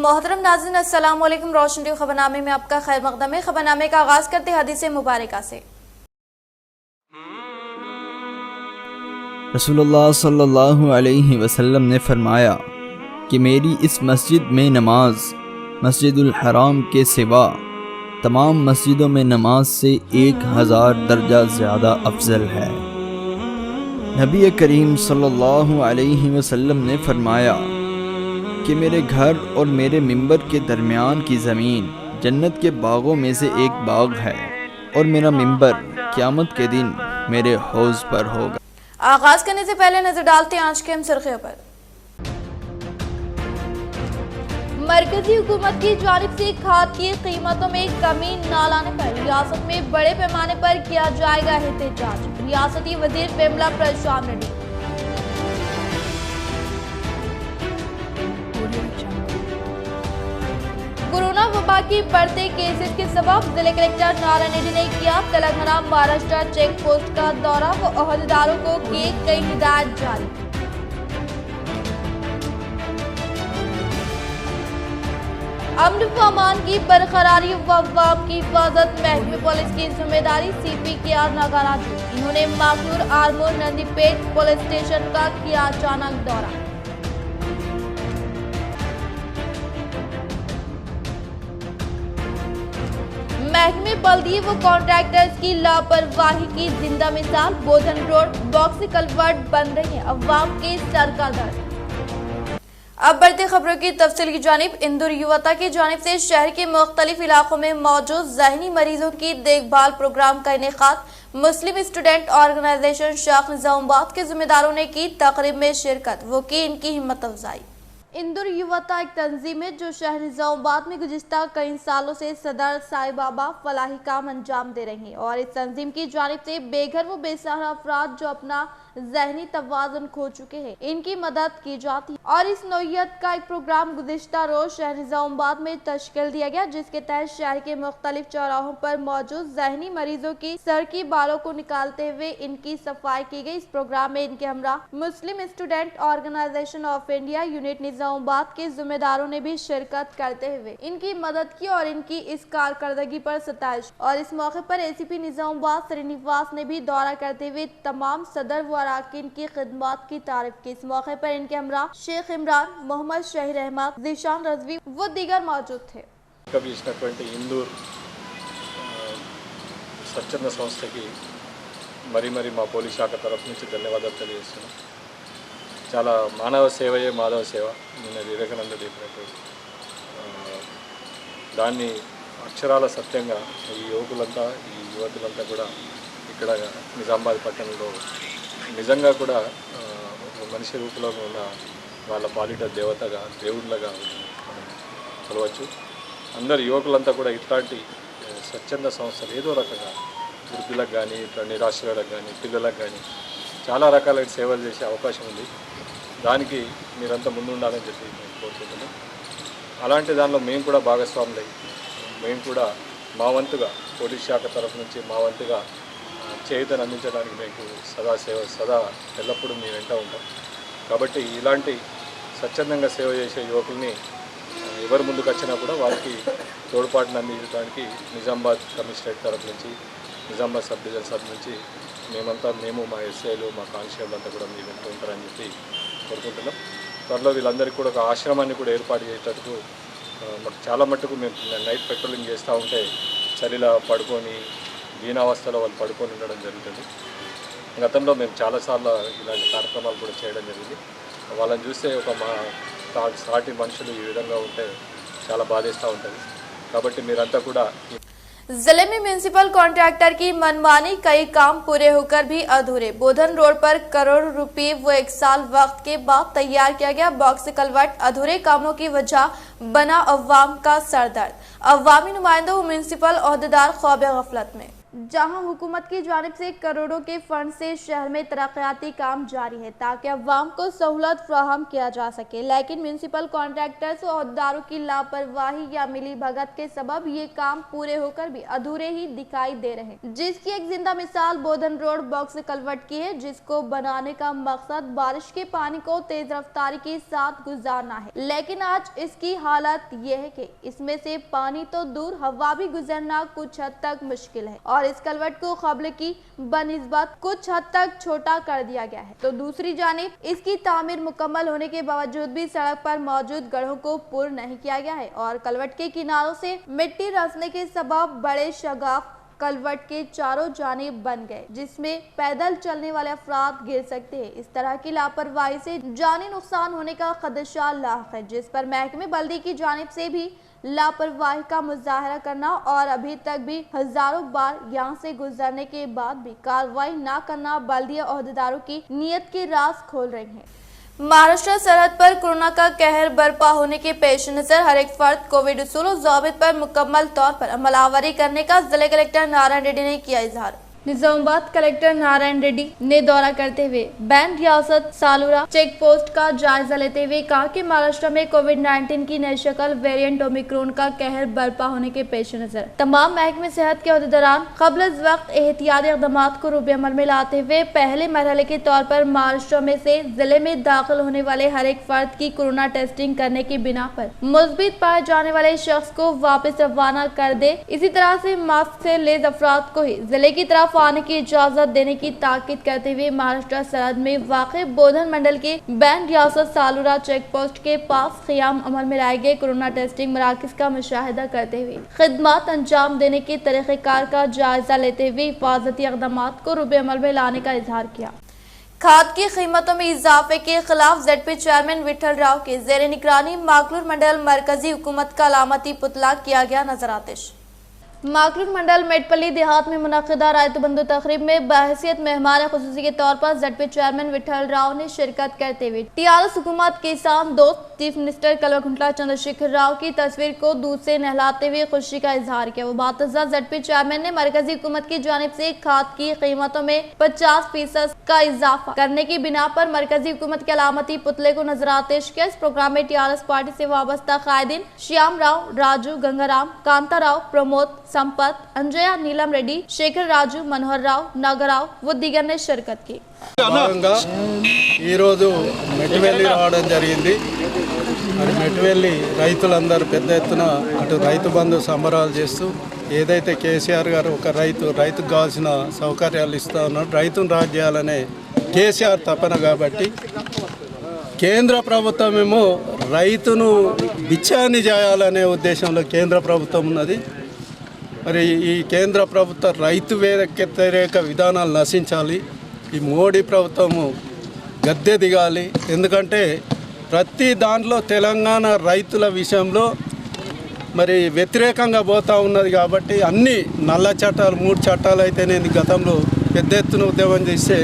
मोहतरम नाज़रीन, अस्सलाम वालेकुम। रोशन टीवी खबरनामे में आपका खैर मकदम है। खबरनामे का आगाज करते हदीस मुबारका से। रसूलुल्लाह सल्लल्लाहु अलैहि वसल्लम ने फरमाया कि मेरी इस मस्जिद में नमाज मस्जिदुल हराम के सिवा तमाम मस्जिदों में नमाज से 1000 दर्जा ज़्यादा अफजल है। नबी करीम सल्लल्लाहु अलैहि वसल्लम ने फरमाया कि मेरे घर और मेरे मिंबर के दरमियान की ज़मीन जन्नत के बागों में से एक बाग है और मेरा मिंबर क़यामत के दिन मेरे हौज़ पर होगा। आगाज करने से पहले नजर डालते हैं आज के अहम सुर्खियों पर। मरकजी हुकूमत की जानिब से खाद की कीमतों में कमी न लाने पर रियासत में बड़े पैमाने पर किया जाएगा एहतजाज। रियासती वजीर बिमला प्रशांत रेड्डी। कोरोना वबा की बढ़ते केसेस के सबब जिले कलेक्टर नारायण रेड्डी ने किया तेलंगाना महाराष्ट्र चेक पोस्ट का दौरा व अहदेदारों को किए कई हिदायत जारी। अमन व अमान की बरकरारी व अवाम की हिफाजत महकमे पुलिस की जिम्मेदारी CP KR नागाराजू। इन्होंने माकूर आर्मोर नंदीपेट पुलिस स्टेशन का किया अचानक दौरा। महकमे बल्दिये व कॉन्ट्रैक्टर्स की लापरवाही की जिंदा मिसाल। बोधन रोड बॉक्सी कलवर्ट बन रही है, अवाम के सर का दर्द। अब बढ़ते खबरों की तफसील की जानिब। इंदौर युवता की जानिब से शहर के मुख्तलिफ इलाकों में मौजूद ज़हनी मरीजों की देखभाल प्रोग्राम का इनेकाद। मुस्लिम स्टूडेंट ऑर्गेनाइजेशन शाख निजामाबाद के जिम्मेदारों ने की तकरीब में शिरकत, वो की इनकी हिम्मत अफजाई। इंदौर युवता एक तंजीम है जो शहर निजामाबाद में गुज़िश्ता कई सालों से सदर साईं बाबा फलाही काम अंजाम दे रही है और इस तंजीम की जानिब से बेघर व बेसहारा अफराद जो अपना ज़हनी तवाज़ुन खो चुके हैं, इनकी मदद की जाती है। और इस नौयत का एक प्रोग्राम गुज़िश्ता रोज शहर निजामाबाद में तश्कील दिया गया, जिसके तहत शहर के मुख्तलिफ चौराहों पर मौजूद ज़हनी मरीजों की सर की बालों को निकालते हुए इनकी सफाई की गई। इस प्रोग्राम में इनके हमरा Muslim student organisation of India unit Nizamabad के जिम्मेदारों ने भी शिरकत करते हुए इनकी मदद की और इनकी इस कारकर्दगी पर सताइश। और इस मौके पर ACP निजामाबाद श्रीनिवास ने भी दौरा करते हुए तमाम सदर व अराकीन की खिदमत की तारीफ की। इस मौके पर इनके हमरा शेख इमरान, मोहम्मद शहीर अहमद, जीशान रजवी व दीगर मौजूद थे। ఇందూర్ స్వచ్ఛంద సంస్థకి మరి మా పోలీస్ శాఖ తరఫు నుంచి ధన్యవాదాలు తెలియజేస్తున్నాం. చాలా మానవ సేవయే మాధవ సేవ నిన్న వివేకానంద చెప్పినట్టు దాన్ని అక్షరాల సత్యంగా ఈ యువకులంతా ఈ యువతులంతా కూడా ఇక్కడ నిజామాబాద్ పట్టణంలో నిజంగా కూడా మనిషి రూపంలో ఉన్న వాళ్ళ పాలిట దేవతగా దేవుళ్ళగా మనం కొలవచ్చు. అందరు యువకులంతా కూడా ఇట్లాంటి స్వచ్ఛంద సంస్థలు ఏదో రకంగా వృద్ధులకు కానీ ఇట్లా నిరాశ్రయులకు కానీ పిల్లలకు కానీ చాలా రకాలైన సేవలు చేసే అవకాశం ఉంది. దానికి మీరంతా ముందుండాలని చెప్పి నేను కోరుకుంటున్నాను. అలాంటి దానిలో మేము కూడా భాగస్వాములై మేము కూడా మా వంతుగా పోలీస్ శాఖ తరఫు నుంచి మా వంతుగా చేయుతను అందించడానికి మీకు సదా ఎల్లప్పుడూ మీ వెంట ఉంటాం. కాబట్టి ఇలాంటి స్వచ్ఛందంగా సేవ చేసే యువకుల్ని ఎవరు ముందుకు వచ్చినా కూడా వారికి తోడ్పాటును అందించడానికి నిజామాబాద్ కమిషనరేట్ తరఫు నుంచి నిజామాబాద్ సబ్ డివిజన్ సబ్ నుంచి మేము మా ఎస్ఐలు మా కానిస్టేబుల్ అంతా కూడా మీ వెంట ఉంటారని చెప్పి కోరుకుంటున్నాం. త్వరలో వీళ్ళందరికీ కూడా ఒక ఆశ్రమాన్ని కూడా ఏర్పాటు చేసేటట్టుకు మాకు చాలా మట్టుకు మేము నైట్ పెట్రోలింగ్ చేస్తూ ఉంటే చలిలా పడుకొని దీనావస్థలో వాళ్ళు పడుకొని ఉండడం జరుగుతుంది. గతంలో మేము చాలాసార్లు ఇలాంటి కార్యక్రమాలు కూడా చేయడం జరిగింది. వాళ్ళని చూస్తే ఒక మా సాటి మనుషులు ఈ విధంగా ఉంటే చాలా బాధేస్తూ ఉంటుంది. కాబట్టి మీరంతా కూడా जिले में म्यूनिसिपल कॉन्ट्रैक्टर की मनमानी, कई काम पूरे होकर भी अधूरे। बोधन रोड पर करोड़ रुपए वो 1 साल वक्त के बाद तैयार किया गया बॉक्स कलवर्ट अधूरे कामों की वजह बना अवाम का सरदर्द। अवामी नुमाइंदों व म्यूनिसिपल ओहदेदार ख्वाब गफलत में। जहां हुकूमत की जानिब से करोड़ों के फंड से शहर में तरक्याती काम जारी है ताकि अवाम को सहूलत फराहम किया जा सके, लेकिन म्यूनसिपल कॉन्ट्रैक्टर्स और अहदेदारों की लापरवाही या मिली भगत के सबब ये काम पूरे होकर भी अधूरे ही दिखाई दे रहे हैं, जिसकी एक जिंदा मिसाल बोधन रोड बॉक्स कलवर्ट की है, जिसको बनाने का मकसद बारिश के पानी को तेज रफ्तारी के साथ गुजारना है, लेकिन आज इसकी हालत यह है कि इसमें से पानी तो दूर हवा भी गुजरना कुछ हद तक मुश्किल है और इस कलवर्ट को क़ब्ल की बनिस्बत कुछ हद तक छोटा कर दिया गया है। तो दूसरी जानिब इसकी तामीर मुकम्मल होने के बावजूद भी सड़क पर मौजूद गड्ढों को पुर नहीं किया गया है और कलवर्ट के किनारों से मिट्टी रसने के सबब बड़े शगाफ कलवर्ट के चारों जानिब बन गए, जिसमें पैदल चलने वाले अफराद गिर सकते हैं। इस तरह की लापरवाही से जानी नुकसान होने का खदशा लाक है, जिस पर महकमे बल्दी की जानिब से भी लापरवाही का मुजाहरा करना और अभी तक भी हजारों बार यहाँ से गुजरने के बाद भी कार्रवाई न करना बल्दिया अहदेदारों की नीयत के राज खोल रहे हैं। महाराष्ट्र सरहद पर कोरोना का कहर बर्पा होने के पेश नजर हर एक फर्द कोविड उसूल और ज़ाबित पर मुकम्मल तौर पर अमलावरी करने का जिला कलेक्टर नारायण रेड्डी ने किया इजहार। निजामाबाद कलेक्टर नारायण रेड्डी ने दौरा करते हुए बैंड रियासत सालूरा चेक पोस्ट का जायजा लेते हुए कहा कि महाराष्ट्र में कोविड-19 की नई शक्ल वेरिएंट ओमिक्रॉन का कहर बर्पा होने के पेश नजर तमाम महकमे सेहत के अहदेदारान क़ब्ल वक्त एहतियाती इक़दामात को रूबे अमल में लाते हुए पहले मरहले के तौर पर महाराष्ट्र में से जिले में दाखिल होने वाले हर एक फर्द की कोरोना टेस्टिंग करने की बिना पर मुस्बित पाए जाने वाले शख्स को वापस रवाना कर दे। इसी तरह से मास्क से लैस अफराद को ही जिले की तरफ आने की इजाजत देने की ताकीद करते हुए महाराष्ट्र सरहद में वाक़ बोधन मंडल के बैंड रियासत सालूरा चेक पोस्ट के पास क़याम अमल में लाए गए कोरोना टेस्टिंग मराकज़ का मुशाहिदा करते हुए खिदमत अंजाम देने के तरीक़ेकार का जायजा लेते हुए हिफाजती इक़दामात को रूबे अमल में लाने का इजहार किया। खाद की कीमतों में इजाफे के खिलाफ ZP चेयरमैन विठल राव के ज़ेर निगरानी माकलूर मंडल मरकजी हुकूमत का अलामती पुतला किया गया नजर आतिश। माकलूर मंडल मेटपल्ली देहात में मुनक़िदा रायत बंधु तकरीब में बहैसियत मेहमान खुसूसी के तौर पर ZP चेयरमैन विठल राव ने शिरकत करते हुए TRS हुकूमत किसान दोस्त चीफ मिनिस्टर कल्वकुंतला चंद्रशेखर राव की तस्वीर को दूध से नहलाते हुए खुशी का इजहार किया। वो बातज़ा ZP चेयरमैन ने मरकजी हुकूमत की जानिब से खाद की कीमतों में 50% का इजाफा करने की बिना पर मरकजी हुकूमत के अलामती पुतले को नजरातेश किया। इस प्रोग्राम में TRS पार्टी से वाबस्ता कायदीन श्याम राव, राजू, गंगाराम, कांता राव, प्रमोद, संपत, अंजया, नीलम रेड्डी, शेखर राजू, मनोहर राव, नागराव व दीगर ने शिरकत की। మెట్టివెల్లి రావడం జరిగింది। మరి మెట్టివెల్లి రైతులందరూ పెద్ద ఎత్తున అటు రైతు బంధు సంబరాలు చేస్తూ ఏదైతే కేసీఆర్ గారు ఒక రైతుకు కావాల్సిన సౌకర్యాలు ఇస్తూ ఉన్నాడు, రైతును రాజు చేయాలనే కేసీఆర్ తపన కాబట్టి కేంద్ర ప్రభుత్వం ఏమో రైతును బిచ్చాన్ని చేయాలనే ఉద్దేశంలో కేంద్ర ప్రభుత్వం ఉన్నది। మరి ఈ కేంద్ర ప్రభుత్వ రైతు వ్యతిరేక విధానాలు నశించాలి, ఈ మోడీ ప్రభుత్వము గద్దె దిగాలి। ఎందుకంటే ప్రతి దాంట్లో తెలంగాణ రైతుల విషయంలో మరి వ్యతిరేకంగా పోతూ ఉన్నది కాబట్టి అన్ని నల్ల చట్టాలు 3 చట్టాలు అయితేనే గతంలో పెద్ద ఎత్తున ఉద్యమం చేస్తే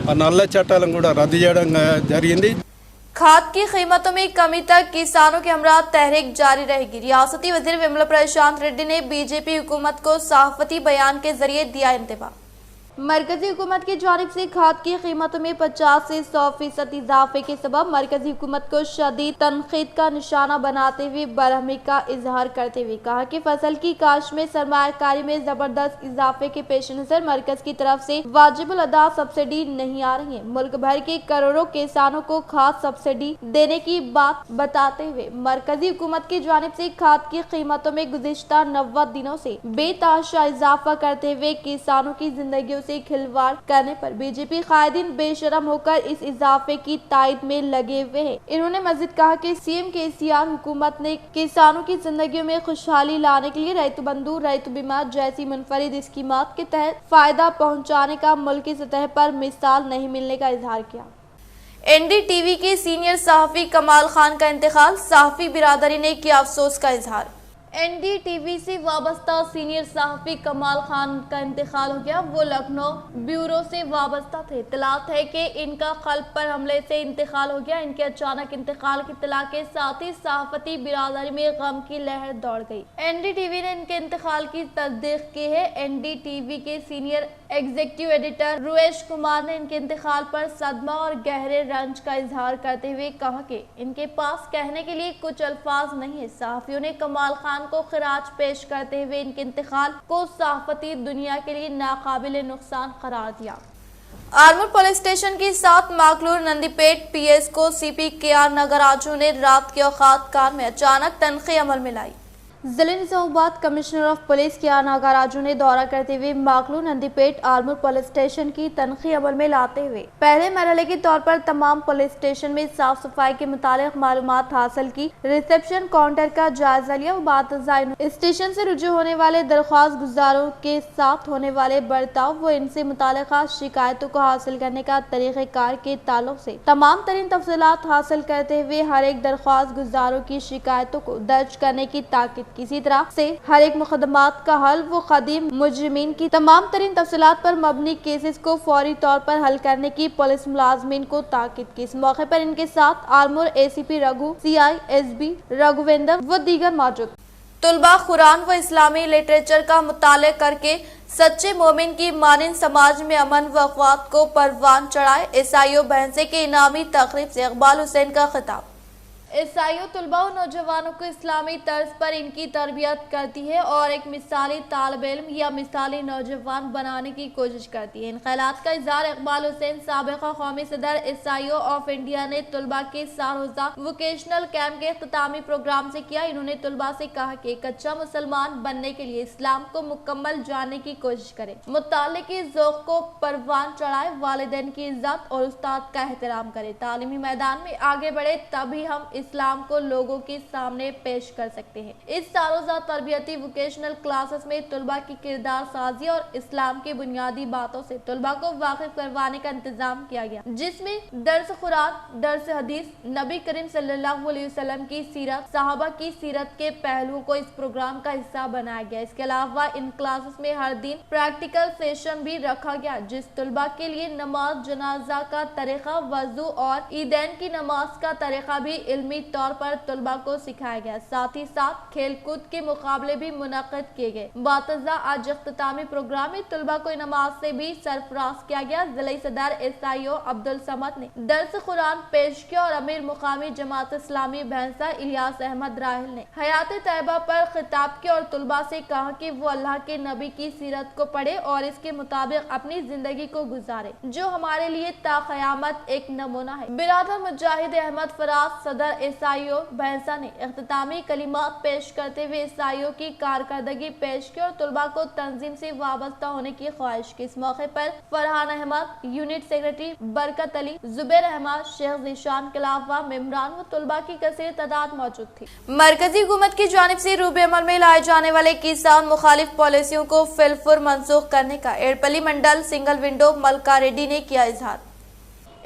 ఆ నల్ల చట్టాలను కూడా రద్దు చేయడం జరిగింది। खाद की कीमतों में कमी तक किसानों के हमरा तहरीक जारी रहेगी। रियासती वजीर विमल प्रशांत रेड्डी ने बीजेपी हुकूमत को सहाफती बयान के जरिए दिया इंतबा। मरकजी हुकूमत की जानिब से खाद की कीमतों में 50 से 100% इजाफे के सबब मरकजी हुकूमत को शदीद तनकीद का निशाना बनाते हुए बरहमी का इजहार करते हुए कहा कि फसल की काश्त में सरमायाकारी में जबरदस्त इजाफे के पेश नजर मरकज की तरफ से वाजिबुल अदा सब्सिडी नहीं आ रही है। मुल्क भर के करोड़ों किसानों को खाद सब्सिडी देने की बात बताते हुए मरकजी हुकूमत की जानिब से खाद की कीमतों में गुज़िश्ता 90 दिनों से बेतहाशा इजाफा करते हुए किसानों की जिंदगी से खिलवाड़ करने पर बीजेपी कायदीन बेशरम होकर इस इजाफे की तायद में लगे हुए हैं। इन्होंने मजीद कहा कि CM KCR हुकूमत ने किसानों की जिंदगियों में खुशहाली लाने के लिए रैतु बंधु, रैतु बीमा जैसी मुनफरिद स्कीमात के तहत फायदा पहुंचाने का मुल्क की सतह पर मिसाल नहीं मिलने का इजहार किया। NDTV के सीनियर सहाफी कमाल खान का इंतकाल, सहाफी बिरादरी ने किया अफसोस का इजहार। एनडीटीवी से वाबस्ता सीनियर सहाफी कमाल खान का इंतकाल हो गया। वो लखनऊ ब्यूरो से वाबस्ता थे। इत्तलात है कि इनका कल्ब पर हमले से इंतकाल हो गया। इनके अचानक इंतकाल की इत्तला के साथ ही सहाफती बिरादरी में गम की लहर दौड़ गई। एनडीटीवी ने इनके इंतकाल की तस्दीक की है। एनडीटीवी के सीनियर एग्जीक्यूटिव एडिटर रुएश कुमार ने इनके इंतकाल पर सदमा और गहरे रंज का इजहार करते हुए कहा कि इनके पास कहने के लिए कुछ अल्फाज नहीं है। सहाफियों ने कमाल खान को खिराज पेश करते हुए इनके इंतकाल को सहाफती दुनिया के लिए नाकाबिल नुकसान करार दिया। आर्मूर पुलिस स्टेशन की 7 माकलूर नंदीपेट पीएस को सीपी केआर नागराजू ने रात के औकात कार में अचानक तनख्वाह अमल में लाई। जिले Nizamabad commissioner of police KR Nagaraju ने दौरा करते हुए माकलू नंदीपेट आर्मूर पुलिस स्टेशन की तनख्वाह अमल में लाते हुए पहले मरहले के तौर पर तमाम पुलिस स्टेशन में साफ सफाई के मुतालिक मालूमात हासिल की। रिसेप्शन काउंटर का जायजा लिया। स्टेशन से रुजू होने वाले दरख्वास्त गुजारों के साथ होने वाले बर्ताव व इनसे मुतालिका शिकायतों को हासिल करने का तरीक़ेकार के ताल्लुक से तमाम तरीन तफसीलात हासिल करते हुए हर एक दरख्वास्त गुजारों की शिकायतों को दर्ज करने की ताकीद। किसी तरह से हर एक मुकदमात का हल व कदीम मुजरिमीन की तमाम तरीन तफसीलात पर मबनी केसेस को फौरी तौर पर हल करने की पुलिस मुलाजमीन को ताकीद की। इस मौके पर इनके साथ Armoor ACP Raghu, CI SB Raghuvendra व दीगर मौजूद। तुलबा कुरान व इस्लामी लिटरेचर का मुताले करके सच्चे मोमिन की मानिंद समाज में अमन व अखवात को परवान चढ़ाए। एसआईओ बहंसे के इनामी तकरीब से इकबाल हुसैन का खिताब। एसआईओ तुलबा और नौजवानों को इस्लामी तर्ज पर इनकी तरबियत करती है और एक मिसाली तालिब इल्म या मिसाली नौजवान बनाने की कोशिश करती है। इन ख्यालात का इजहार इकबाल हुसैन साबिका कौमी सदर एसआईओ ऑफ इंडिया ने तुलबा के सारोजा वोकेशनल कैंप के इख्तितामी प्रोग्राम से किया। इन्होंने तुलबा से कहा कि एक अच्छा मुसलमान बनने के लिए इस्लाम को मुकम्मल जानने की कोशिश करें, मुताले के ज़ौक़ को परवान चढ़ाए, वालिदैन की इज्जत और उस्ताद का एहतराम करें, तालीमी मैदान में आगे बढ़े, तभी हम इस्लाम को लोगों के सामने पेश कर सकते हैं। इस सारोजा तरबियती वोकेशनल क्लासेस में तुलबा की किरदार साजी और इस्लाम की बुनियादी बातों से तुलबा को वाकिफ करवाने का इंतजाम किया गया, जिसमें दर्स कुरान, दर्स हदीस, नबी करीम सल्लल्लाहु अलैहि वसल्लम की सीरत, सहाबा की सीरत के पहलुओं को इस प्रोग्राम का हिस्सा बनाया गया। इसके अलावा इन क्लासेस में हर दिन प्रैक्टिकल सेशन भी रखा गया, जिस तुलबा के लिए नमाज जनाजा का तरीका, वजू और ईदैन की नमाज का तरीका भी इल्मी तौर पर तुलबा को सिखाया गया। साथ ही साथ खेल कूद के मुकाबले भी मुनक्किद किए गए। बातज़ा आज इख्तितामी प्रोग्राम में तुलबा को नमाज से भी सरफराज किया गया। जिले सदर एसआईओ अब्दुल समद ने दर्स कुरान पेश किया और अमीर मुकामी जमात इस्लामी भैंसा इलियास अहमद राहिल ने हयात तैयबा पर खिताब किया और तुलबा से कहा कि वो अल्लाह के नबी की सीरत को पढ़े और इसके मुताबिक अपनी जिंदगी को गुजारे, जो हमारे लिए ता क़यामत एक नमूना है। बिरादर मुजाहिद अहमद फराज सदर एसआईओ भैंसा ने इख्तितामी कलिमात पेश करते हुए एसआईओ की कारकर्दगी पेश की और तुलबा को तंजीम से वाबस्ता होने की ख्वाहिश की। इस मौके पर फरहान अहमद, यूनिट सेक्रेटरी बरकत अली, जुबैर अहमद, शेख ज़ीशान के अलावा मेम्बरान व तुलबा की कसीर तादाद मौजूद थी। मरकजी हुकूमत की जानिब से रूबे अमल में लाए जाने वाले किसान मुखालिफ पॉलिसियों को फिलफुर मनसूख करने का एड़पल्ली मंडल सिंगल विंडो मलका रेड्डी ने किया इजहार।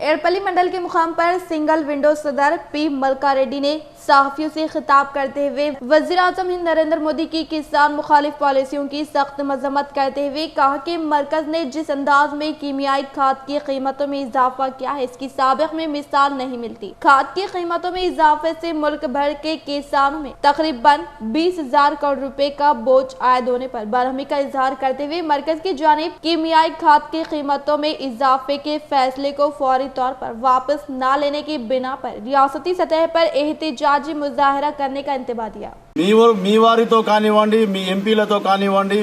एड़पल्ली मंडल के मुकाम पर सिंगल विंडो सदर पी मलका रेड्डी ने सहाफियों से खिताब करते हुए वज़ीर आज़म हिंद नरेंद्र मोदी की किसान मुखालिफ पॉलिसियों की सख्त मजम्मत करते हुए कहा कि मरकज ने जिस अंदाज में कीमियाई खाद की कीमतों में इजाफा किया है, इसकी साबिक़ में मिसाल नहीं मिलती। खाद की कीमतों में इजाफे से मुल्क भर के किसानों में तकरीबन 20,000 करोड़ रुपए का बोझ आयद होने पर बरहमी का इजहार करते हुए मरकज की जानिब कीमियाई खाद की कीमतों में इजाफे के फैसले को फौरी तौर पर वापस न लेने की बिना पर रियासती सतह पर एहतजाजी मुजाहरा करने का इंतबा दिया। మీ వారితో కానివ్వండి, మీ ఎంపీలతో కానివ్వండి,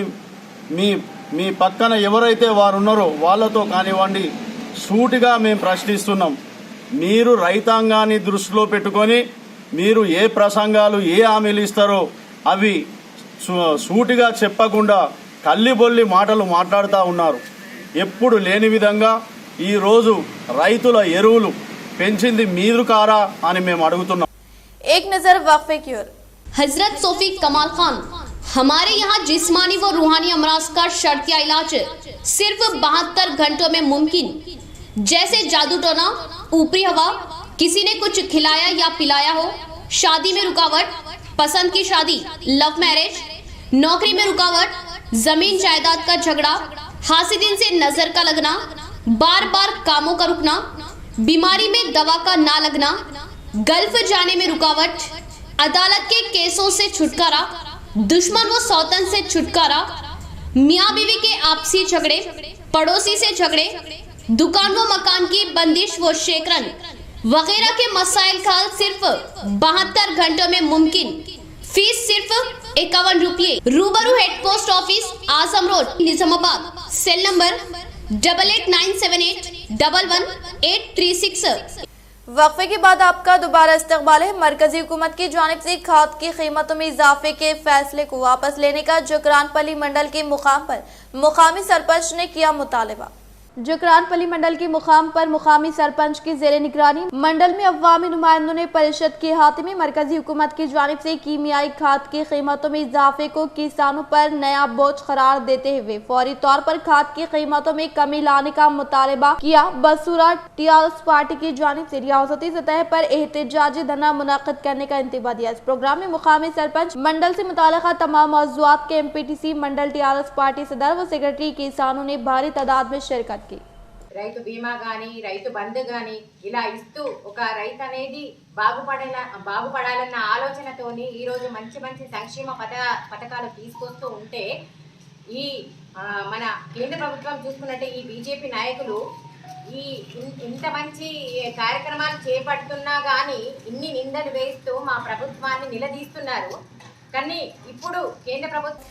మీ పక్కన ఎవరైతే వారు ఉన్నారో వాళ్ళతో కానివ్వండి, సూటిగా మేము ప్రశ్నిస్తున్నాం. మీరు రైతాంగాన్ని దృష్టిలో పెట్టుకొని మీరు ఏ ప్రసంగాలు ఏ హామీలు ఇస్తారో అవి సూటిగా చెప్పకుండా కల్లిబొల్లి మాటలు మాట్లాడుతూ ఉన్నారు. ఎప్పుడు లేని విధంగా ఈరోజు రైతుల ఎరువులు పెంచింది మీరు కారా అని మేము అడుగుతున్నాం. एक नजर वक्फे की ओर। हजरत सोफी कमाल खान, हमारे यहाँ जिस्मानी व रूहानी अमराज का शर्तिया इलाज सिर्फ 72 घंटों में मुमकिन। जैसे जादू टोना, ऊपरी हवा, किसी ने कुछ खिलाया या पिलाया हो, शादी में रुकावट, पसंद की शादी, लव मैरिज, नौकरी में रुकावट, जमीन जायदाद का झगड़ा, हासिदिन से नजर का लगना, बार बार कामों का रुकना, बीमारी में दवा का ना लगना, गल्फ जाने में रुकावट, अदालत के केसों से छुटकारा, दुश्मन व सौतन से छुटकारा, मियाँ बीवी के आपसी झगड़े, पड़ोसी से झगड़े, दुकान व मकान की बंदिश व शेकरन वगैरह के मसाइल का हल सिर्फ 72 घंटों में मुमकिन। फीस सिर्फ 51 रुपये। रूबरू head post office, Azam road, Nizamabad. Cell number 8897811836। वक्फे के बाद आपका दोबारा इस्तकबाल है। मरकजी हुकूमत की जानिब से खाद की कीमतों में इजाफे के फैसले को वापस लेने का जुकरानपल्ली मंडल के मुकाम पर मुकामी सरपंच ने किया मुतालबा। जुकरानपल्ली मंडल के मुकाम पर मुकामी सरपंच की जेर निगरानी मंडल में अवामी नुमाइंदों ने परिषद के अहाते में मरकजी हुकूमत की जानिब से कीमियाई खाद की कीमतों में इजाफे को किसानों पर नया बोझ करार देते हुए फौरी तौर पर खाद की कीमतों में कमी लाने का मुतालबा किया। बसूरा टीआरएस पार्टी की जानिब से रियासती सतह पर एहतजाजी धरना मुनक्किद करने का इंतबा दिया। इस प्रोग्राम में मुकामी सरपंच मंडल से मुताल्लिक़ तमाम मौज़ूआत के एमपीटीसी मंडल टीआरएस पार्टी सदर व सेक्रेटरी किसानों ने भारी तादाद में शिरकत की। రైతు బీమా కానీ రైతు బంధు కానీ ఇలా ఇస్తూ ఒక రైతు అనేది బాగుపడాలన్న ఆలోచనతోని ఈరోజు మంచి మంచి సంక్షేమ పథకాలు తీసుకొస్తూ ఉంటే ఈ మన కేంద్ర ప్రభుత్వం చూసుకున్నట్టే ఈ బీజేపీ నాయకులు ఈ ఇంత మంచి కార్యక్రమాలు చేపడుతున్నా కానీ ఇన్ని నిందలు వేస్తూ మా ప్రభుత్వాన్ని నిలదీస్తున్నారు। కానీ ఇప్పుడు కేంద్ర ప్రభుత్వం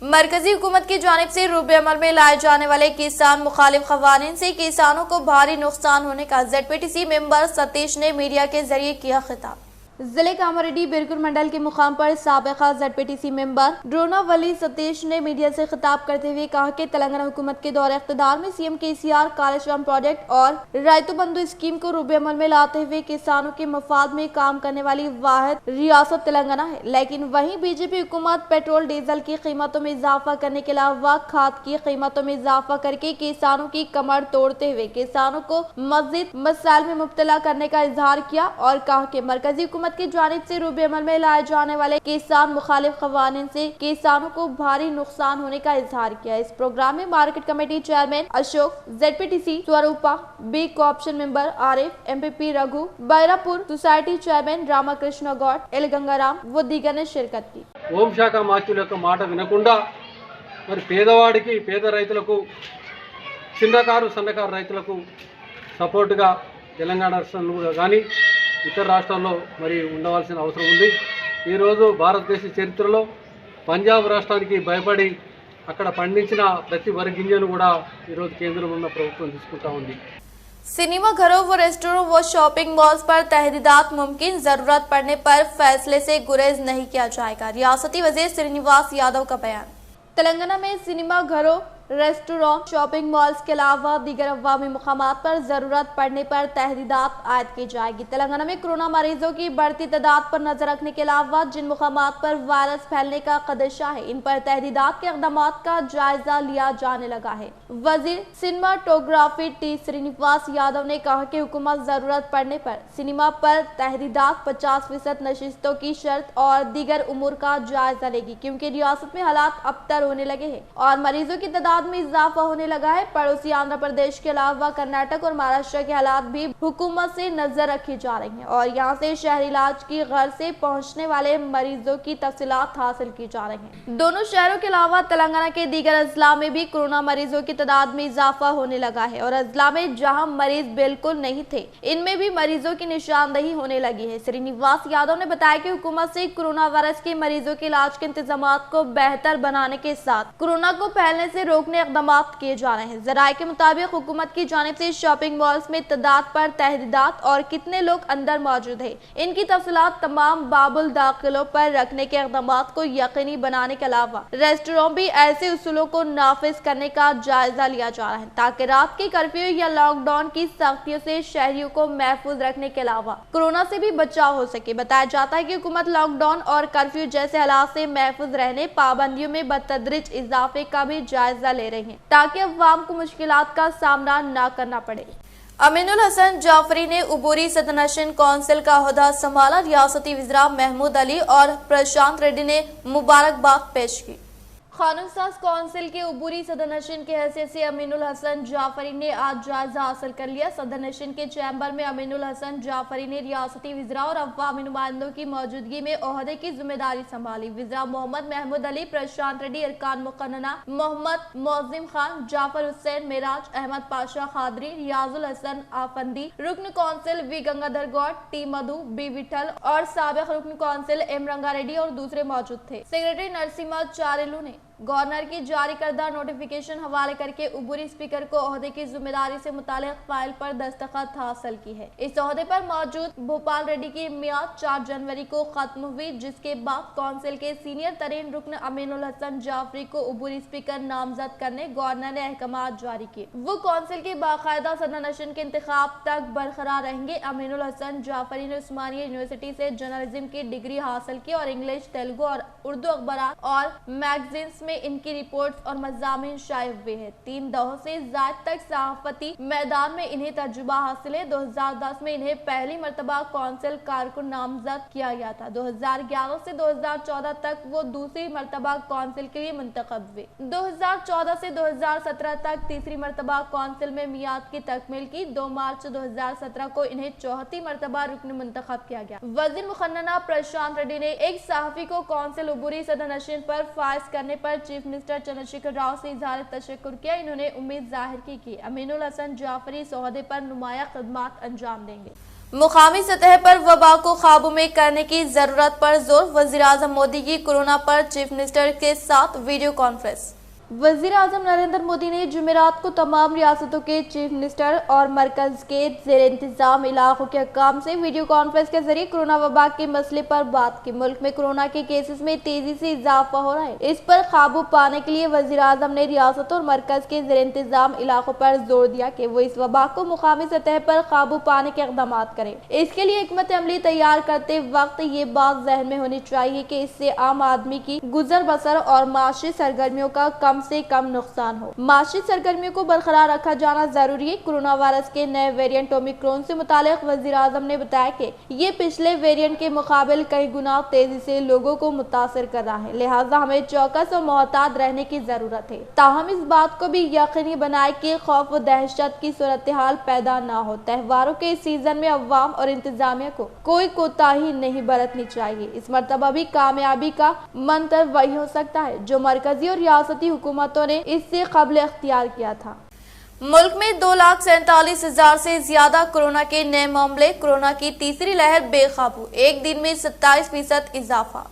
मरकजी हुकूमत की जानिब से रूबे अमल में लाए जाने वाले किसान मुखालिफ क़वानीन से किसानों को भारी नुकसान होने का ZPTC मेंबर सतीश ने मीडिया के जरिए किया खिताब। जिले कामारेड्डी बिरकुर मंडल के मुकाम पर साबिक़ा ZPTC मेंबर ड्रोना वली सतीश ने मीडिया से खिताब करते हुए कहा कि तेलंगाना हुकूमत के दौरे इक़्तिदार में CM KCR कालेश्वरम प्रोजेक्ट और राइतु बंधु स्कीम को रूबे अमल में लाते हुए किसानों के मफाद में काम करने वाली वाहिद रियासत तेलंगाना है। लेकिन वहीं बीजेपी हुकूमत पेट्रोल डीजल की कीमतों में इजाफा करने के अलावा खाद की कीमतों में इजाफा करके किसानों की कमर तोड़ते हुए किसानों को मज़ीद मसाइल में मुब्तला करने का इजहार किया और कहा कि मरकजी हुकूमत की जानिब से रूबे अमल में लाए जाने वाले किसान मुखालिफ क़वानीन से किसानों को भारी नुकसान होने का इजहार किया। इस प्रोग्राम में market committee chairman Ashok, ZPTC Swarupa, B co-option member Arif, MPP Raghu, Bairapur society chairman Ramakrishna Goud, L Gangaram व दीगर ने शिरकत की। హోంశాఖ మాత్యుల యొక్క మాట వినకుండా మరి పేదవాడికి పేద రైతులకు చిన్నకారు సన్నకారు రైతులకు సపోర్టుగా తెలంగాణ రాష్ట్రంలో కానీ ఇతర రాష్ట్రాల్లో మరి ఉండవలసిన అవసరం ఉంది। ఈరోజు భారతదేశ చరిత్రలో పంజాబ్ రాష్ట్రానికి భయపడి అక్కడ పండించిన ప్రతి వరి గింజను కూడా ఈరోజు కేంద్రంలో ఉన్న ప్రభుత్వం తీసుకుంటా ఉంది। सिनेमा घरों व रेस्टोरों व शॉपिंग मॉल्स पर तहदीदात मुमकिन, जरूरत पड़ने पर फैसले से गुरेज नहीं किया जाएगा। रियासती वज़ीर श्रीनिवास यादव का बयान। तेलंगाना में सिनेमा घरों, रेस्टोरेंट, शॉपिंग मॉल्स के अलावा दीगर अवामी मुकामात पर जरूरत पड़ने पर तहदीदात आयद की जाएगी। तेलंगाना में कोरोना मरीजों की बढ़ती तादाद पर नजर रखने के अलावा जिन मुकामात पर वायरस फैलने का खदशा है इन पर तहदीदात के इक़दामात का जायजा लिया जाने लगा है। वजीर सिनेमाटोग्राफी टी श्रीनिवास यादव ने कहा कि हुकूमत जरूरत पड़ने पर सिनेमा पर तहदीदात 50% नशिस्तों की शर्त और दीगर उमूर का जायजा लेगी, क्योंकि रियासत में हालात अबतर होने लगे हैं और मरीजों की तादाद में इजाफा होने लगा है। पड़ोसी आंध्र प्रदेश के अलावा कर्नाटक और महाराष्ट्र के हालात भी हुकूमत से नजर रखी जा रही हैं और यहाँ से शहरी इलाज की गर्ज से पहुँचने वाले मरीजों की तफसीलात हासिल की जा रही हैं। दोनों शहरों के अलावा तेलंगाना के दीगर अजला में भी कोरोना मरीजों की तादाद में इजाफा होने लगा है और अजला में जहाँ मरीज बिल्कुल नहीं थे इनमें भी मरीजों की निशानदही होने लगी है। श्रीनिवास यादव ने बताया कि हुकूमत से कोरोना वायरस के मरीजों के इलाज के इंतजाम को बेहतर बनाने के साथ कोरोना को फैलने से रोकने इक़दाम किए जा रहे हैं। जराये के मुताबिक हुकूमत की जानिब से शॉपिंग मॉल्स में तादाद पर तहदीदात और कितने लोग अंदर मौजूद है इनकी तफसीलात तमाम बाबुल दाखिलों पर रखने के इक़दाम को यकीनी बनाने के अलावा रेस्टोरेंट भी ऐसे उसूलों को नाफिज करने का जायजा लिया जा रहा है ताकि रात के कर्फ्यू या लॉकडाउन की सख्तियों से शहरियों को महफूज रखने के अलावा कोरोना से भी बचाव हो सके। बताया जाता है कि हुकूमत लॉकडाउन और कर्फ्यू जैसे हालात से महफूज रहने पाबंदियों में बतदरीज इजाफे का भी जायजा ले रहे हैं ताकि अवाम को मुश्किलात का सामना न करना पड़े। अमीनुल हसन जाफरी ने उबूरी सदनशिन कौंसिल का ओहदा संभाला। रियासती वज़ीरा महमूद अली और प्रशांत रेड्डी ने मुबारकबाद पेश की। कानून साज कौंसिल के उबूरी सदनशिन की हैसियत से अमीनुल हसन जाफरी ने आज जायजा हासिल कर लिया। सदनशिन के चैम्बर में अमीनुल हसन जाफरी ने रियासती वज़ीरा और अवामी नुमाइंदों की मौजूदगी में ओहदे की जिम्मेदारी संभाली। वज़ीरा मोहम्मद महमूद अली, प्रशांत रेड्डी, अरकान मुकन्नना मोहम्मद मोअज़्ज़िम खान, जाफर हुसैन, मेराज अहमद पाशा खादरी, रियाजुल हसन आफंदी, रुकन council V Gangadhar Goud, T Madhu, B Vithal और साबिक रुकन कौंसिल एम रंगा रेड्डी और दूसरे मौजूद थे। सेक्रेटरी नरसिम्हा चारेलू ने गवर्नर की जारी करदा नोटिफिकेशन हवाले करके उबूरी स्पीकर को ओहदे की जिम्मेदारी से मुतालिक फाइल पर दस्तखत हासिल की है। इस ओहदे पर मौजूद भोपाल रेड्डी की मियाद 4 जनवरी को खत्म हुई, जिसके बाद कौंसिल के सीनियर तरीन रुकन अमीनुल हसन जाफरी को उबूरी स्पीकर नामजद करने गवर्नर ने अहकामात जारी किए। वो कौंसिल के बाकायदा सदनशिन के इंतखाब तक बरकरार रहेंगे। अमीनुल हसन जाफरी ने उस्मानिया यूनिवर्सिटी से जर्नलिज्म की डिग्री हासिल की और इंग्लिश, तेलुगु और उर्दू अखबारात और मैगजीन्स में इनकी रिपोर्ट्स और मज़ामीन शाये हुए हैं। 3 दौर से ज़ायद तक सहाफ़ती मैदान में इन्हें तजुर्बा हासिल है। 2010 में इन्हें पहली मरतबा कौंसिल कारकुन नामजद किया गया था। 2011 से 2014 तक वो दूसरी मरतबा कौंसिल के लिए मुंतखब हुए। 2014 से 2017 तक तीसरी मरतबा कौंसिल में मियाद की तकमील की। 2 मार्च 2017 को इन्हें चौथी मरतबा रुकन मुंतखब किया गया। वज़ीर मुखन्नना प्रशांत रेड्डी ने एक सहाफ़ी को कौंसिल उबूरी सदनशिन पर फाइज करने पर चीफ मिनिस्टर चंद्रशेखर राव से इज़हार तशक्कुर किया। इन्होंने उम्मीद जाहिर की कि अमीनुल हसन जाफरी इस ओहदे पर नुमाया खिदमात अंजाम देंगे। मुकामी सतह पर वबा को काबू में करने की जरूरत पर जोर। वज़ीर आज़म मोदी की कोरोना पर चीफ मिनिस्टर के साथ वीडियो कॉन्फ्रेंस। वज़ीर आज़म नरेंद्र मोदी ने जुमेरात को तमाम रियासतों के चीफ मिनिस्टर और मरकज के ज़ेर इंतज़ाम इलाकों के हुक्काम से वीडियो कॉन्फ्रेंस के जरिए कोरोना वबा के मसले पर बात की। मुल्क में कोरोना के केसेस में तेजी से इजाफा हो रहा है। इस पर काबू पाने के लिए वज़ीर आज़म ने रियासतों और मरकज के ज़ेर इंतज़ाम इलाकों पर जोर दिया कि वो इस वबा को मुकामी सतह पर काबू पाने के इक़दाम करें। इसके लिए हिकमत अमली तैयार करते वक्त ये बात जहन में होनी चाहिए कि इससे आम आदमी की गुजर बसर और माशी सरगर्मियों का कम से कम नुकसान हो। माशी सरगर्मियों को बरकरार रखा जाना जरूरी है। कोरोना वायरस के नए वेरिएंट ओमिक्रॉन से मुतालिक वज़ीर आज़म ने बताया कि ये पिछले वेरिएंट के मुकाबले कई गुना तेजी से लोगों को मुतासर कर रहा है, लिहाजा हमें चौकस और मोहतात रहने की जरूरत है। ताहम इस बात को भी यकीनी बनाए कि खौफ व दहशत की सूरत हाल पैदा ना हो। त्योहारों के सीजन में अवाम और इंतजामिया को कोई कोताही नहीं बरतनी चाहिए। इस मरतबा भी कामयाबी का मंत्र वही हो सकता है जो मरकजी और रियासती हुकूमतों ने इससे कबल इख्तियार किया था। मुल्क में 2,47,000 से ज्यादा कोरोना के नए मामले। कोरोना की तीसरी लहर बेकाबू, एक दिन में 27% इजाफा।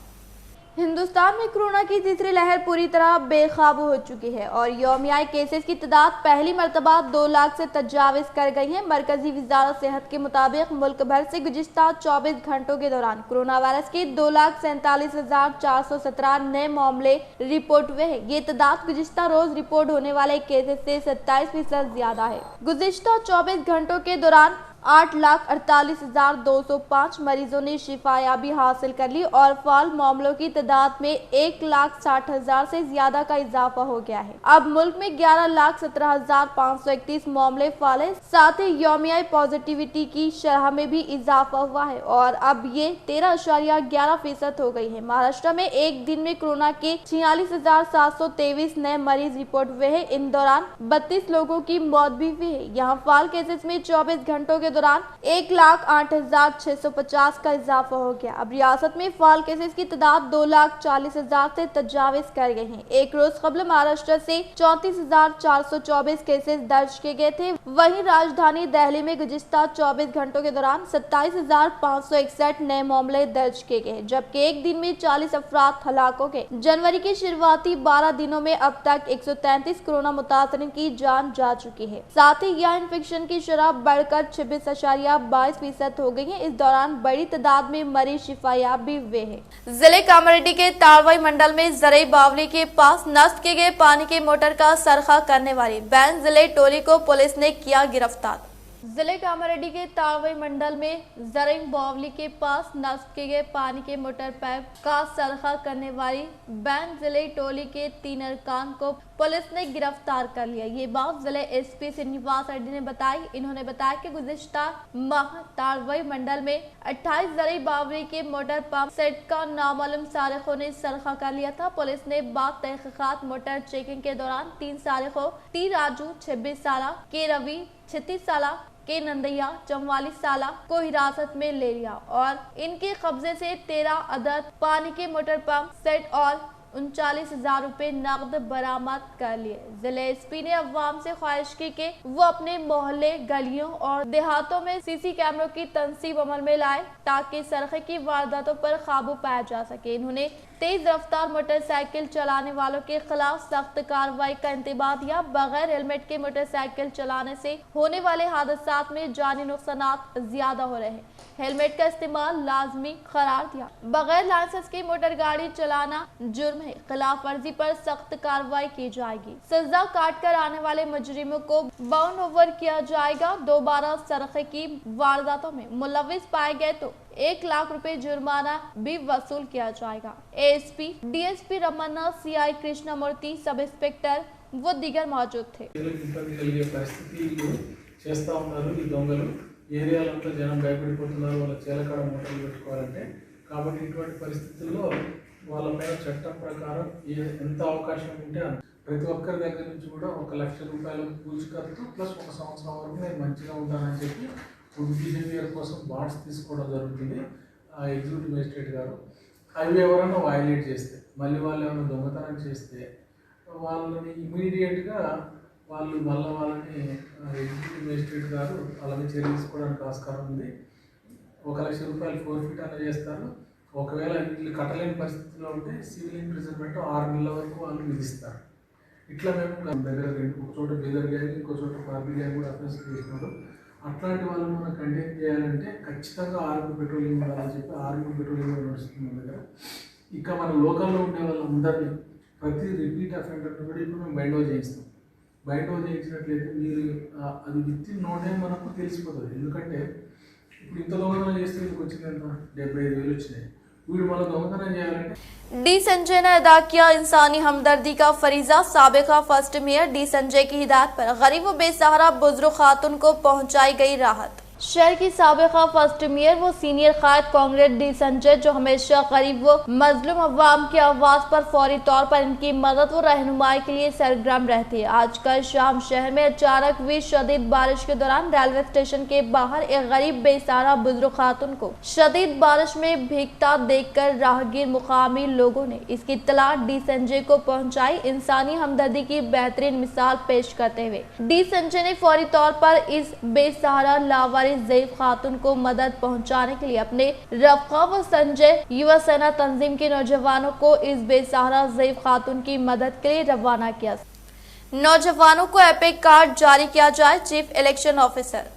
हिंदुस्तान में कोरोना की तीसरी लहर पूरी तरह बेकाबू हो चुकी है और यौमियाई केसेस की तादाद पहली मरतबा 2 लाख से तजाविज कर गई है। मरकजी वजारत सेहत के मुताबिक मुल्क भर से गुज़िश्ता 24 घंटों के दौरान कोरोना वायरस के 2,47,417 नए मामले रिपोर्ट हुए हैं। ये तादाद गुज़िश्ता रोज रिपोर्ट होने वाले केसेस से 27% ज्यादा है। गुज़िश्ता 24 घंटों के दौरान 8,48,205 मरीजों ने शिफायाबी हासिल कर ली और फाल मामलों की तादाद में 1,60,000 से ज्यादा का इजाफा हो गया है। अब मुल्क में 11,17,531 मामले फाल है। साथ ही यौमियाई पॉजिटिविटी की शरह में भी इजाफा हुआ है और अब ये 13.11% हो गई है। महाराष्ट्र में एक दिन में कोरोना के 46,723 नए मरीज रिपोर्ट हुए हैं। इन दौरान 32 लोगों की मौत भी हुई है। यहाँ फाल केसेस में 24 घंटों के दौरान 1,08,650 का इजाफा हो गया। अब रियासत में फाल केसेस की तादाद 2,40,000 से तजाविज कर गए हैं। एक रोज कबल महाराष्ट्र से 34,424 केसेस दर्ज किए गए थे। वहीं राजधानी दिल्ली में गुज़िश्ता 24 घंटों के दौरान 27,561 नए मामले दर्ज किए गए, जबकि एक दिन में 40 अफराद हलाक हो गए। जनवरी के शुरुआती 12 दिनों में अब तक 133 कोरोना मुतासरीन की जान जा चुकी है। साथ ही यह इन्फेक्शन की शरह बढ़कर 26.22% हो गई है। इस दौरान बड़ी तादाद में मरीज शिफायाब भी हुए हैं। जिले कामारेड्डी के ताड़वाई मंडल में जरई बावली के पास नष्ट किए गए पानी के मोटर का सरखा करने वाली बैन जिले टोली को पुलिस ने किया गिरफ्तार। जिले कामारेड्डी के ताड़वाई मंडल में जरई बावली के पास नष्ट किए गए पानी के मोटर पाइप का सरखा करने वाली बैन जिले टोली के 3 अरकान को पुलिस ने गिरफ्तार कर लिया। ये बात जिले एसपी श्रीनिवास रेड्डी ने बताई। इन्होंने बताया कि गुज़िश्ता माह ताड़वई मंडल में 28 जरी बावरी के मोटर पंप सेट का नामालूम सारिकों ने सरखा कर लिया था। पुलिस ने बाद तहकीकात मोटर चेकिंग के दौरान 3 सारिकों टी राजू 26 साल, के रवि 36 साल, के नंदैया 44 साल को हिरासत में ले लिया और इनके कब्जे से 13 अदद पानी के मोटर पंप सेट और 39,000 रुपए नकद बरामद कर लिए। जिले एसपी ने अवाम से ख्वाहिश की कि वो अपने मोहल्ले, गलियों और देहातों में सीसी कैमरों की तनसीब अमल में लाए ताकि सरखे की वारदातों पर काबू पाया जा सके। इन्होंने तेज रफ्तार मोटरसाइकिल चलाने वालों के खिलाफ सख्त कार्रवाई का इंतबाह दिया। बगैर हेलमेट के मोटरसाइकिल चलाने से होने वाले हादसात में जानी नुकसानात ज्यादा हो रहे हैं। हेलमेट का इस्तेमाल लाजमी करार दिया। बगैर लाइसेंस की मोटर गाड़ी चलाना जुर्म है। खिलाफ वर्जी पर सख्त कार्रवाई की जाएगी। सजा काट कर आने वाले मुजरिमों को बाउंड ओवर किया जाएगा। दोबारा सरखे की वारदातों में मुलविस पाए गए तो 1 लाख रुपए जुर्माना भी वसूल किया जाएगा। ASP DSP Ramanna, CI Krishnamurthy, sub inspector वो दीगर मौजूद थे। ఇబ్బంది కలిగే పరిస్థితులు చేస్తూ ఉన్నారు ఈ దొంగలు. ఏరియాలంతా జనం భయపడిపోతున్నారు వాళ్ళ చేలకాడ మూటలు పెట్టుకోవాలంటే. కాబట్టి ఇటువంటి పరిస్థితుల్లో వాళ్ళపైన చట్టం ప్రకారం ఎంత అవకాశం ఉంటే ప్రతి ఒక్కరి దగ్గర నుంచి కూడా 1 లక్ష రూపాయల పూచికత్తు ప్లస్ 1 సంవత్సరం వరకు నేను మంచిగా ఉంటానని చెప్పి గుడ్ బిహేవియర్ కోసం బాండ్స్ తీసుకోవడం జరుగుతుంది ఎగ్జిక్యూటివ్ మేజిస్ట్రేట్ గారు. అవి ఎవరైనా వైలేట్ చేస్తే మళ్ళీ వాళ్ళు ఏమైనా దొంగతనం చేస్తే వాళ్ళని ఇమీడియట్గా వాళ్ళని ఎగ్జిక్యూటివ్ మేజిస్ట్రేట్ గారు వాళ్ళని చర్య తీసుకోవడానికి ఆస్కారం ఉంది. 1 లక్ష రూపాయలు ఫోర్ఫిట్ అనేది చేస్తారు. ఒకవేళ వీళ్ళు కట్టలేని పరిస్థితిలో ఉంటే సివిల్ ఇంప్రిజన్మెంట్ 6 నెలల వరకు వాళ్ళు విధిస్తారు. ఇట్లా మేము దగ్గర ఒక చోట బీదర్ గ్యాంగ్, ఇంకో చోట పార్టీ గ్యాంగ్ కూడా అఫెన్స్ చేస్తున్నారు. అట్లాంటి వాళ్ళని మనం కంటైన్ చేయాలంటే ఖచ్చితంగా ఆర్మీ పెట్రోలింగ్ ఉండాలని చెప్పి ఆర్మీ పెట్రోలింగ్ నడుస్తుంది మన దగ్గర. ఇక మన లోకల్లో ఉండే వాళ్ళందరినీ ప్రతి రిపీట్ అఫెండర్ని కూడా ఇప్పుడు మేము బైండ్ ఓవర్ చేయిస్తాం. బైండ్ ఓవర్ చేయించినట్లయితే మీరు అది విత్ నో టైం మనకు తెలిసిపోతుంది. ఎందుకంటే ఇప్పుడు ఇంత దొంగతనం చేస్తే వీళ్ళకి వచ్చింది ఎంత 75,000 వచ్చినాయి. వీడు మళ్ళీ దొంగతనం చేయాలంటే डी संजय ने अदा किया इंसानी हमदर्दी का फरीजा। साबिका फर्स्ट मेयर डी संजय की हिदायत पर गरीब व बेसहारा बुजुर्ग खातून को पहुंचाई गई राहत। शहर की साबिका फर्स्ट मेयर वो सीनियर कायद कांग्रेस डी संजय जो हमेशा गरीब व मजलूम अवाम की आवाज पर फौरी तौर पर इनकी मदद व रहनुमाई के लिए सरगर्म रहते हैं। आज कल शाम शहर में अचानक हुई शदीद बारिश के दौरान रेलवे स्टेशन के बाहर एक गरीब बेसहारा बुजुर्ग खातून को शदीद बारिश में भीगता देखकर राहगीर मुकामी लोगों ने इसकी इत्तला डी संजय को पहुंचाई। इंसानी हमदर्दी की बेहतरीन मिसाल पेश करते हुए डी संजय ने फौरी तौर पर इस बेसहारा लावारिस ज़ईफ खातून को मदद पहुंचाने के लिए अपने रफ़क़ा व संजय युवा सेना तंजीम के नौजवानों को इस बेसहारा ज़ईफ खातून की मदद के लिए रवाना किया। नौजवानों को एपिक कार्ड जारी किया जाए। चीफ इलेक्शन ऑफिसर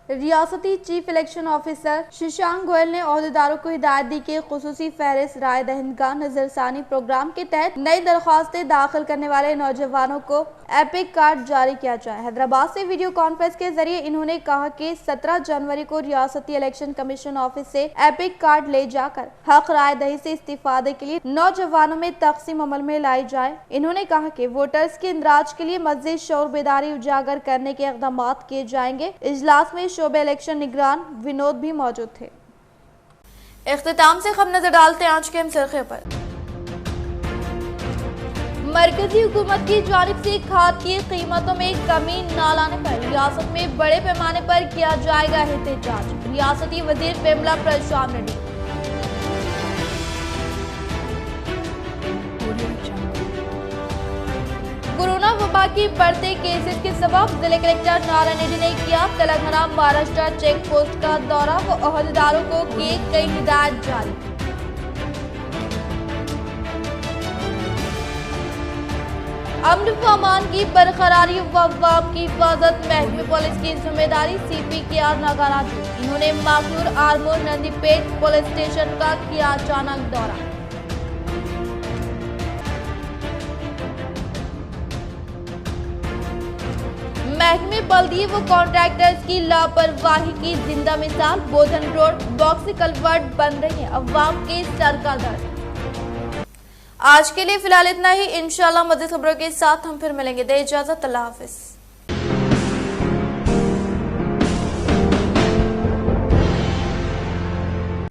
रियासती chief election officer Shashank Goyal ने अहदेदारों को हिदायत दी कि खुसूसी फहरिस्त राय दहिंदगान नजरसानी प्रोग्राम के तहत नई दरख्वास्तें दाखिल करने वाले नौजवानों को एपिक कार्ड जारी किया जाए। हैदराबाद से वीडियो कॉन्फ्रेंस के जरिए इन्होंने कहा कि 17 जनवरी को रियासती इलेक्शन कमीशन ऑफिस से एपिक कार्ड ले जाकर हक राय दही से इस्तीफादे के लिए नौजवानों में तकसीम अमल में लाई जाए। इन्होंने कहा कि वोटर्स के इंदराज के लिए मज़ीद शऊर बेदारी उजागर करने के इक़दाम किए जाएंगे। इजलास में शोबे इलेक्शन निगरान विनोद भी मौजूद थे। इख्तिताम से हम नजर डालते हैं आज के सरखे पर। मरकजी हुकूमत की जानिब से खाद की कीमतों में कमी न लाने पर रियासत में बड़े पैमाने पर किया जाएगा एहतजाज। रियासती वजीर पेमला प्रशांत रेड्डी। कोरोना वबा की बढ़ते केसेस के सबब जिले कलेक्टर नारायण रेड्डी ने किया तेलंगाना महाराष्ट्र चेक पोस्ट का दौरा व अहदेदारों को किए कई हिदायत जारी। अमन व अमान की बरकरारी व अवाम की हिफाजत महकमे पुलिस की जिम्मेदारी CP-KR नागराज। इन्होंने माकूर आरमोर नंदीपेट पुलिस स्टेशन का किया अचानक दौरा। महकमे बल्दिये व कॉन्ट्रैक्टर्स की लापरवाही की जिंदा मिसाल। बोधन रोड बॉक्सी कलवर्ट बन रही है अवाम के सर का दर्द। आज के लिए फिलहाल इतना ही। इंशाल्लाह मज़ीद खबरों के साथ हम फिर मिलेंगे। दे इजाजत, अल्लाह हाफिज।